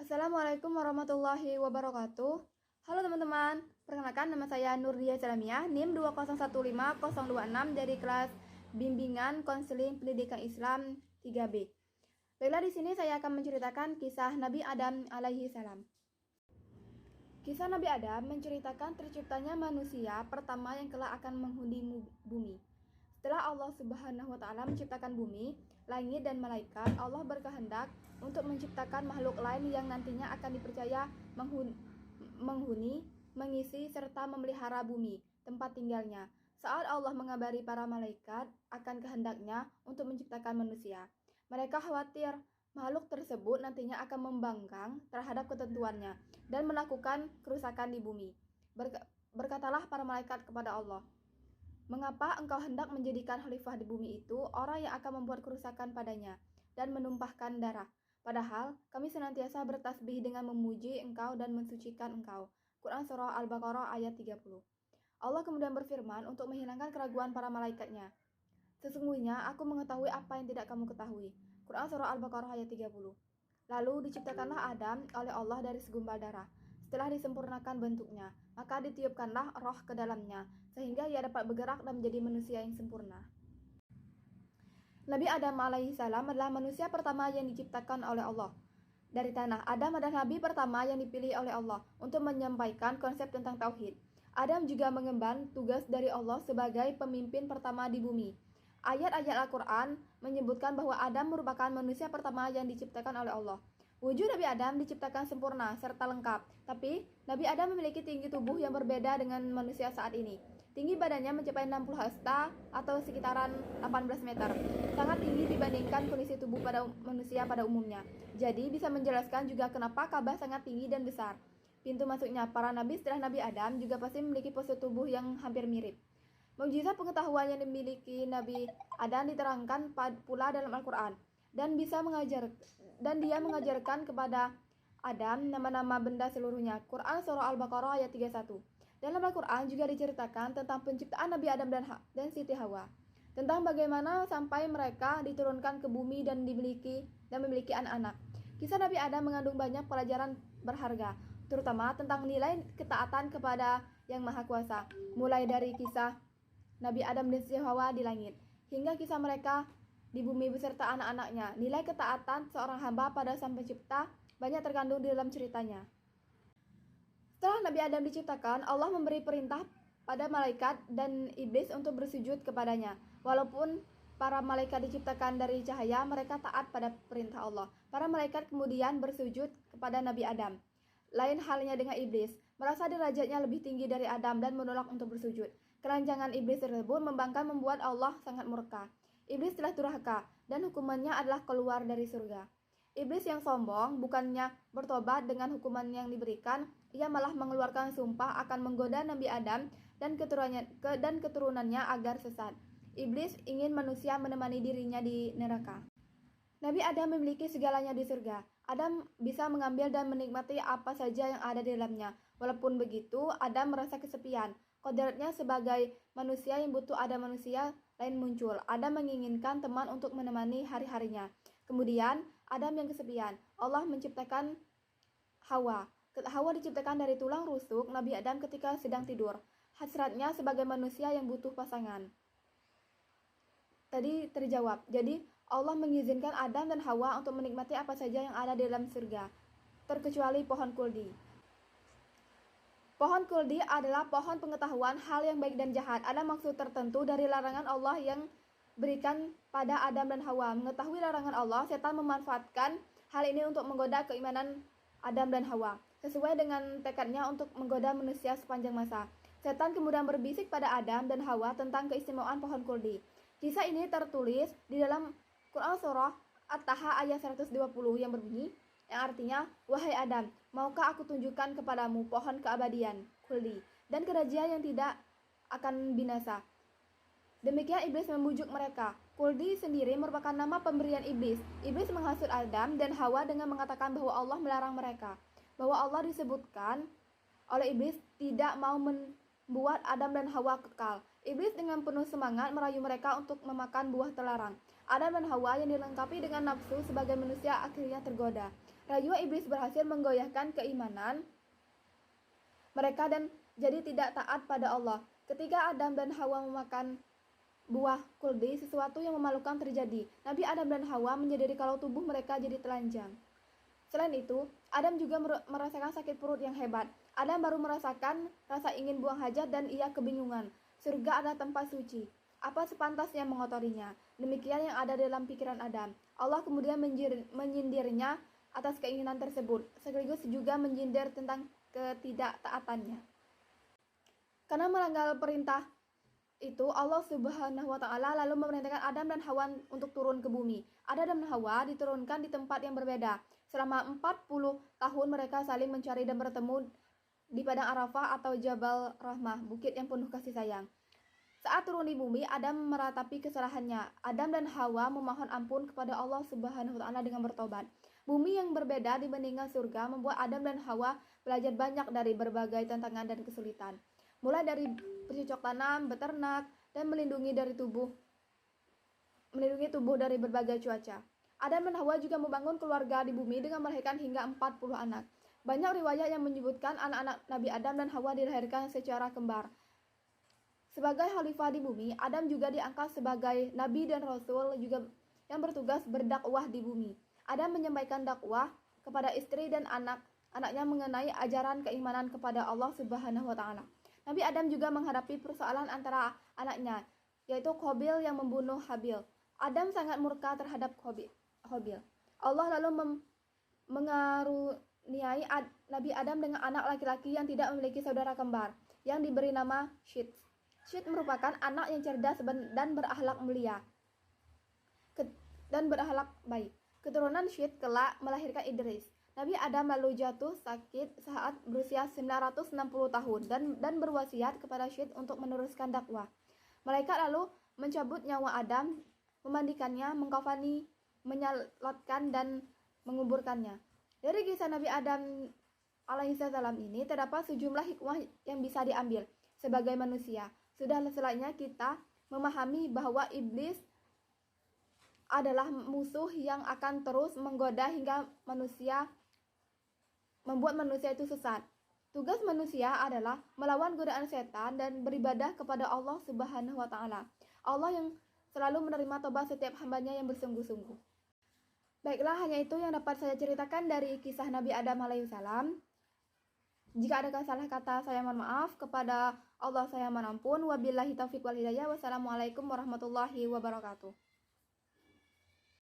Assalamualaikum warahmatullahi wabarakatuh. Halo teman-teman, perkenalkan nama saya Nurdia Salamiah, NIM 2015026 dari kelas Bimbingan Konseling Pendidikan Islam 3B. Baiklah, di sini saya akan menceritakan kisah Nabi Adam alaihi salam. Kisah Nabi Adam menceritakan terciptanya manusia pertama yang kelak akan menghuni bumi. Setelah Allah Subhanahu wa Ta'ala menciptakan bumi, langit, dan malaikat, Allah berkehendak untuk menciptakan makhluk lain yang nantinya akan dipercaya menghuni, mengisi, serta memelihara bumi, tempat tinggalnya. Saat Allah mengabari para malaikat akan kehendaknya untuk menciptakan manusia, mereka khawatir makhluk tersebut nantinya akan membangkang terhadap ketentuannya dan melakukan kerusakan di bumi. Berkatalah para malaikat kepada Allah, "Mengapa engkau hendak menjadikan khalifah di bumi itu orang yang akan membuat kerusakan padanya dan menumpahkan darah? Padahal kami senantiasa bertasbih dengan memuji engkau dan mensucikan engkau." Quran Surah Al-Baqarah ayat 30. Allah kemudian berfirman untuk menghilangkan keraguan para malaikatnya. "Sesungguhnya aku mengetahui apa yang tidak kamu ketahui." Quran Surah Al-Baqarah ayat 30. Lalu diciptakanlah Adam oleh Allah dari segumpal darah. Setelah disempurnakan bentuknya, maka ditiupkanlah roh ke dalamnya, sehingga ia dapat bergerak dan menjadi manusia yang sempurna. Nabi Adam alaihissalam adalah manusia pertama yang diciptakan oleh Allah. Dari tanah, Adam adalah nabi pertama yang dipilih oleh Allah untuk menyampaikan konsep tentang tauhid. Adam juga mengemban tugas dari Allah sebagai pemimpin pertama di bumi. Ayat-ayat Al-Quran menyebutkan bahwa Adam merupakan manusia pertama yang diciptakan oleh Allah. Wujud Nabi Adam diciptakan sempurna serta lengkap, tapi Nabi Adam memiliki tinggi tubuh yang berbeda dengan manusia saat ini. Tinggi badannya mencapai 60 hasta atau sekitaran 18 meter. Sangat tinggi dibandingkan kondisi tubuh pada manusia pada umumnya. Jadi bisa menjelaskan juga kenapa Ka'bah sangat tinggi dan besar. Pintu masuknya para nabi setelah Nabi Adam juga pasti memiliki postur tubuh yang hampir mirip. Mukjizat pengetahuan yang dimiliki Nabi Adam diterangkan pula dalam Al-Quran. Dan dia mengajarkan kepada Adam nama-nama benda seluruhnya. Quran Surah Al-Baqarah ayat 31. Dalam Al-Quran juga diceritakan tentang penciptaan Nabi Adam dan Siti Hawa, tentang bagaimana sampai mereka diturunkan ke bumi dan memiliki anak-anak. Kisah Nabi Adam mengandung banyak pelajaran berharga, terutama tentang nilai ketaatan kepada Yang Maha Kuasa, mulai dari kisah Nabi Adam dan Siti Hawa di langit, hingga kisah mereka di bumi beserta anak-anaknya. Nilai ketaatan seorang hamba pada Sang Pencipta banyak terkandung di dalam ceritanya. Setelah Nabi Adam diciptakan, Allah memberi perintah pada malaikat dan iblis untuk bersujud kepadanya. Walaupun para malaikat diciptakan dari cahaya, mereka taat pada perintah Allah. Para malaikat kemudian bersujud kepada Nabi Adam. Lain halnya dengan iblis, merasa derajatnya lebih tinggi dari Adam dan menolak untuk bersujud. Keranjangan iblis tersebut membuat Allah sangat murka. Iblis telah durhaka dan hukumannya adalah keluar dari surga. Iblis yang sombong bukannya bertobat dengan hukuman yang diberikan, ia malah mengeluarkan sumpah akan menggoda Nabi Adam dan keturunannya agar sesat. Iblis ingin manusia menemani dirinya di neraka. Nabi Adam memiliki segalanya di surga. Adam bisa mengambil dan menikmati apa saja yang ada di dalamnya. Walaupun begitu, Adam merasa kesepian. Kodratnya sebagai manusia yang butuh ada manusia lain muncul. Adam menginginkan teman untuk menemani hari-harinya. Kemudian Adam yang kesepian. Allah menciptakan Hawa. Hawa diciptakan dari tulang rusuk Nabi Adam ketika sedang tidur. Hasratnya sebagai manusia yang butuh pasangan tadi terjawab. Jadi Allah mengizinkan Adam dan Hawa untuk menikmati apa saja yang ada di dalam surga, terkecuali pohon kuldi. Pohon kuldi adalah pohon pengetahuan hal yang baik dan jahat. Ada maksud tertentu dari larangan Allah yang berikan pada Adam dan Hawa. Mengetahui larangan Allah, setan memanfaatkan hal ini untuk menggoda keimanan Adam dan Hawa. Sesuai dengan tekadnya untuk menggoda manusia sepanjang masa, setan kemudian berbisik pada Adam dan Hawa tentang keistimewaan pohon kuldi. Kisah ini tertulis di dalam Quran Surah At-Taha ayat 120 yang berbunyi, yang artinya, "Wahai Adam, maukah aku tunjukkan kepadamu pohon keabadian, khuldi, dan kerajaan yang tidak akan binasa?" Demikian iblis membujuk mereka. Khuldi sendiri merupakan nama pemberian iblis. Iblis menghasut Adam dan Hawa dengan mengatakan bahwa Allah melarang mereka. Bahwa Allah disebutkan oleh iblis tidak mau membuat Adam dan Hawa kekal. Iblis dengan penuh semangat merayu mereka untuk memakan buah terlarang. Adam dan Hawa yang dilengkapi dengan nafsu sebagai manusia akhirnya tergoda. Rayuan iblis berhasil menggoyahkan keimanan mereka dan jadi tidak taat pada Allah. Ketika Adam dan Hawa memakan buah kuldi, sesuatu yang memalukan terjadi. Nabi Adam dan Hawa menyadari kalau tubuh mereka jadi telanjang. Selain itu, Adam juga merasakan sakit perut yang hebat. Adam baru merasakan rasa ingin buang hajat dan ia kebingungan. Surga adalah tempat suci. Apa sepantasnya mengotorinya? Demikian yang ada dalam pikiran Adam. Allah kemudian menyindirnya atas keinginan tersebut, sekaligus juga menyindir tentang ketidaktaatannya. Karena melanggar perintah itu, Allah Subhanahu wa Ta'ala lalu memerintahkan Adam dan Hawa untuk turun ke bumi. Adam dan Hawa diturunkan di tempat yang berbeda. Selama 40 tahun mereka saling mencari dan bertemu di padang Arafah atau Jabal Rahmah, bukit yang penuh kasih sayang. Saat turun di bumi, Adam meratapi kesalahannya. Adam dan Hawa memohon ampun kepada Allah Subhanahu wa Ta'ala dengan bertobat. Bumi yang berbeda dibandingkan surga membuat Adam dan Hawa belajar banyak dari berbagai tantangan dan kesulitan. Mulai dari bercocok tanam, beternak, dan melindungi tubuh dari berbagai cuaca. Adam dan Hawa juga membangun keluarga di bumi dengan melahirkan hingga 40 anak. Banyak riwayat yang menyebutkan anak-anak Nabi Adam dan Hawa dilahirkan secara kembar. Sebagai khalifah di bumi, Adam juga diangkat sebagai nabi dan rasul juga yang bertugas berdakwah di bumi. Adam menyampaikan dakwah kepada istri dan anak-anaknya mengenai ajaran keimanan kepada Allah Subhanahu wa Ta'ala. Nabi Adam juga menghadapi persoalan antara anaknya, yaitu Qabil yang membunuh Habil. Adam sangat murka terhadap Qabil. Allah lalu mengaruniai Nabi Adam dengan anak laki-laki yang tidak memiliki saudara kembar, yang diberi nama Syed. Syed merupakan anak yang cerdas dan berakhlak mulia dan berakhlak baik. Keturunan Syed kelak melahirkan Idris. Nabi Adam lalu jatuh sakit saat berusia 960 tahun dan berwasiat kepada Syed untuk meneruskan dakwah. Malaikat lalu mencabut nyawa Adam, memandikannya, mengkafani, menyalatkan dan menguburkannya. Dari kisah Nabi Adam alaihissalam ini terdapat sejumlah hikmah yang bisa diambil sebagai manusia. Sudah selesainya kita memahami bahwa iblis adalah musuh yang akan terus menggoda hingga membuat manusia itu sesat. Tugas manusia adalah melawan godaan setan dan beribadah kepada Allah Subhanahu wa Ta'ala. Allah yang selalu menerima tobat setiap hambanya yang bersungguh-sungguh. Baiklah, hanya itu yang dapat saya ceritakan dari kisah Nabi Adam alaihissalam. Jika ada salah kata, saya mohon maaf. Kepada Allah saya mohon ampun. Wabillahi taufiq wal hidayah. Wassalamualaikum warahmatullahi wabarakatuh.